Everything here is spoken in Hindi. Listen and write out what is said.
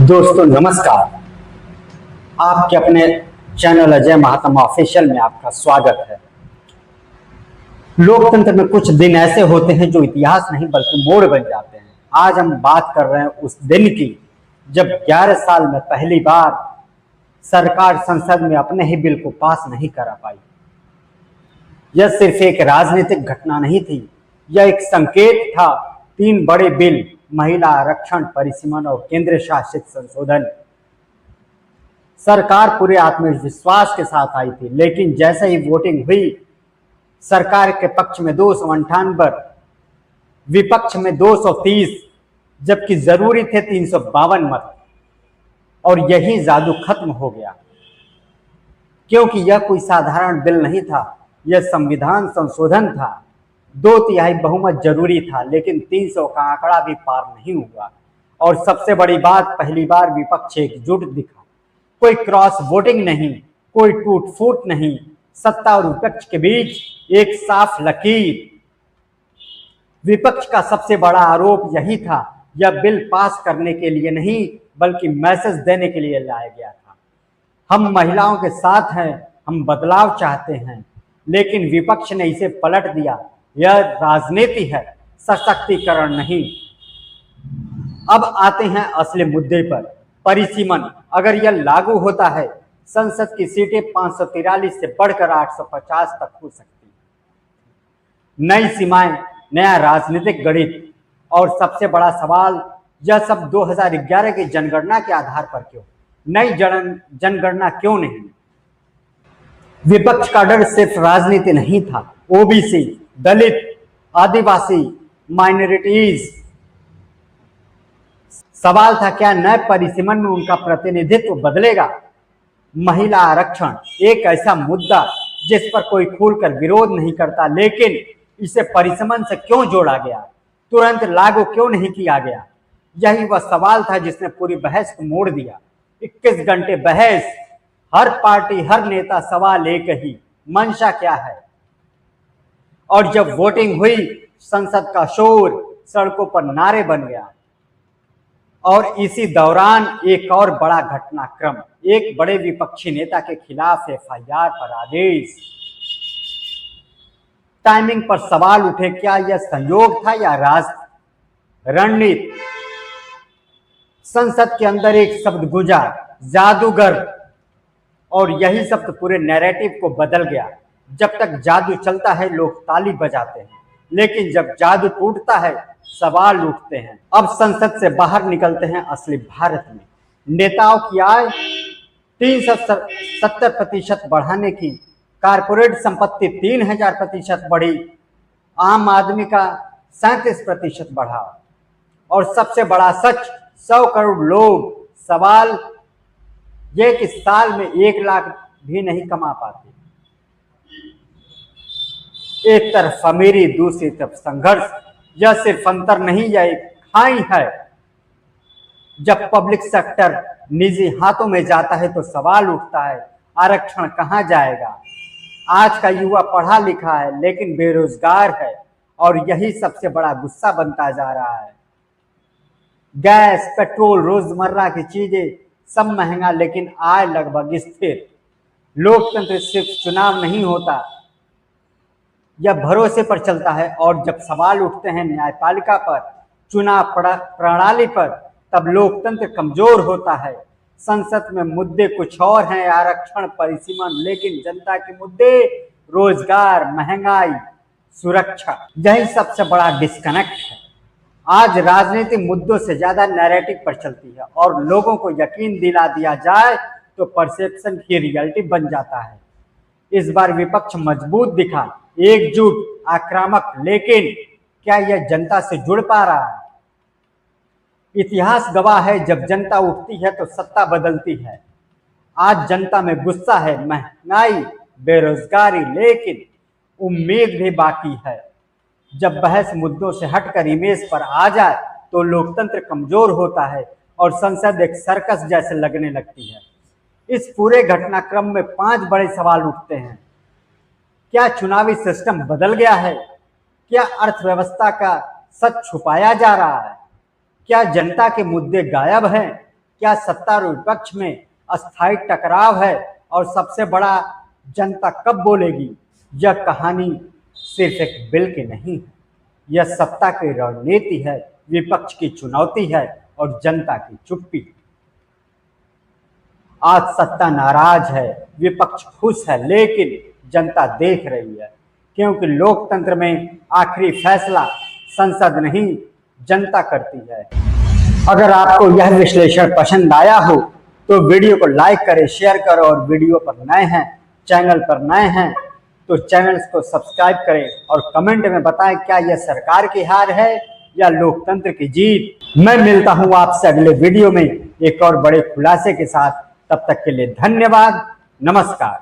दोस्तों नमस्कार। आपके अपने चैनल अजय महात्मा ऑफिशियल में आपका स्वागत है। लोकतंत्र में कुछ दिन ऐसे होते हैं जो इतिहास नहीं बल्कि मोड़ बन जाते हैं। आज हम बात कर रहे हैं उस दिन की जब 11 साल में पहली बार सरकार संसद में अपने ही बिल को पास नहीं करा पाई। यह सिर्फ एक राजनीतिक घटना नहीं थी, यह एक संकेत था। 3 बड़े बिल, महिला आरक्षण, परिसीमन और केंद्र शासित संशोधन। सरकार पूरे आत्मविश्वास के साथ आई थी, लेकिन जैसे ही वोटिंग हुई, सरकार के पक्ष में 298, विपक्ष में 230, जबकि जरूरी थे 352 मत। और यही जादू खत्म हो गया, क्योंकि यह कोई साधारण बिल नहीं था, यह संविधान संशोधन था। 2/3 बहुमत जरूरी था, लेकिन 300 का आंकड़ा भी पार नहीं हुआ। और सबसे बड़ी बात, पहली बार विपक्ष एकजुट दिखा। कोई क्रॉस वोटिंग नहीं, कोई टूट फूट नहीं, सत्ता और विपक्ष के बीच एक साफ लकीर। विपक्ष का सबसे बड़ा आरोप यही था, यह बिल पास करने के लिए नहीं बल्कि मैसेज देने के लिए लाया गया था। हम महिलाओं के साथ हैं, हम बदलाव चाहते हैं। लेकिन विपक्ष ने इसे पलट दिया, यह राजनीति है, सशक्तिकरण नहीं। अब आते हैं असली मुद्दे पर, परिसीमन। अगर यह लागू होता है, संसद की सीटें 543 से बढ़कर 850 तक हो सकती। नई सीमाएं, नया राजनीतिक गणित। और सबसे बड़ा सवाल, यह सब 2011 की जनगणना के आधार पर क्यों? नई जनगणना क्यों नहीं? विपक्ष का डर सिर्फ राजनीति नहीं था। ओबीसी, दलित, आदिवासी, माइनॉरिटीज। सवाल था, क्या नए परिसीमन में उनका प्रतिनिधित्व बदलेगा? महिला आरक्षण, एक ऐसा मुद्दा जिस पर कोई खुलकर विरोध नहीं करता, लेकिन इसे परिसीमन से क्यों जोड़ा गया? तुरंत लागू क्यों नहीं किया गया? यही वह सवाल था जिसने पूरी बहस को मोड़ दिया। 21 घंटे बहस, हर पार्टी, हर नेता, सवाल एक ही, मंशा क्या है? और जब वोटिंग हुई, संसद का शोर, सड़कों पर नारे बन गया। और इसी दौरान एक और बड़ा घटनाक्रम, एक बड़े विपक्षी नेता के खिलाफ एफआईआर पर आदेश। टाइमिंग पर सवाल उठे, क्या यह संयोग था या रणनीति? संसद के अंदर एक शब्द गूंजा, जादूगर। और यही शब्द पूरे नैरेटिव को बदल गया। जब तक जादू चलता है, लोग ताली बजाते हैं, लेकिन जब जादू टूटता है, सवाल उठते हैं। अब संसद से बाहर निकलते हैं असली भारत में। नेताओं की आय 370% बढ़ाने की, कारपोरेट संपत्ति 3000% बढ़ी, आम आदमी का 37% बढ़ा। और सबसे बड़ा सच, 100 करोड़ लोग। सवाल यह कि साल में 1 लाख भी नहीं कमा पाते। एक तरफ अमीरी, दूसरी तरफ संघर्ष। यह सिर्फ अंतर नहीं, यह एक खाई है। जब पब्लिक सेक्टर निजी हाथों में जाता है तो सवाल उठता है, आरक्षण कहां जाएगा? आज का युवा पढ़ा लिखा है लेकिन बेरोजगार है, और यही सबसे बड़ा गुस्सा बनता जा रहा है। गैस, पेट्रोल, रोजमर्रा की चीजें सब महंगा, लेकिन आय लगभग स्थिर। लोकतंत्र सिर्फ चुनाव नहीं होता, यह भरोसे पर चलता है। और जब सवाल उठते हैं न्यायपालिका पर, चुनाव प्रणाली पर, तब लोकतंत्र कमजोर होता है। संसद में मुद्दे कुछ और हैं, आरक्षण, परिसीमन, लेकिन जनता के मुद्दे रोजगार, महंगाई, सुरक्षा। यही सबसे बड़ा डिस्कनेक्ट है। आज राजनीति मुद्दों से ज्यादा नैरेटिव पर चलती है, और लोगों को यकीन दिला दिया जाए तो परसेप्शन की रियलिटी बन जाता है। इस बार विपक्ष मजबूत दिखा, एकजुट, आक्रामक, लेकिन क्या यह जनता से जुड़ पा रहा है? इतिहास गवाह है, जब जनता उठती है तो सत्ता बदलती है। आज जनता में गुस्सा है, महंगाई, बेरोजगारी, लेकिन उम्मीद भी बाकी है। जब बहस मुद्दों से हटकर इमेज पर आ जाए तो लोकतंत्र कमजोर होता है और संसद एक सर्कस जैसे लगने लगती है। इस पूरे घटनाक्रम में 5 बड़े सवाल उठते हैं। क्या चुनावी सिस्टम बदल गया है? क्या अर्थव्यवस्था का सच छुपाया जा रहा है? क्या जनता के मुद्दे गायब हैं? क्या सत्ता और विपक्ष में अस्थायी टकराव है और सबसे बड़ा जनता कब बोलेगी? यह कहानी सिर्फ एक बिल की नहीं है, यह सत्ता की रणनीति है, विपक्ष की चुनौती है और जनता की चुप्पी। आज सत्ता नाराज है, विपक्ष खुश है, लेकिन जनता देख रही है, क्योंकि लोकतंत्र में आखिरी फैसला संसद नहीं जनता करती है। अगर आपको यह विश्लेषण पसंद आया हो तो वीडियो को लाइक करें, शेयर करें और वीडियो पर नए हैं, चैनल पर नए हैं तो चैनल को सब्सक्राइब करें और कमेंट में बताएं क्या यह सरकार की हार है या लोकतंत्र की जीत। मैं मिलता हूं आपसे अगले वीडियो में एक और बड़े खुलासे के साथ। तब तक के लिए धन्यवाद, नमस्कार।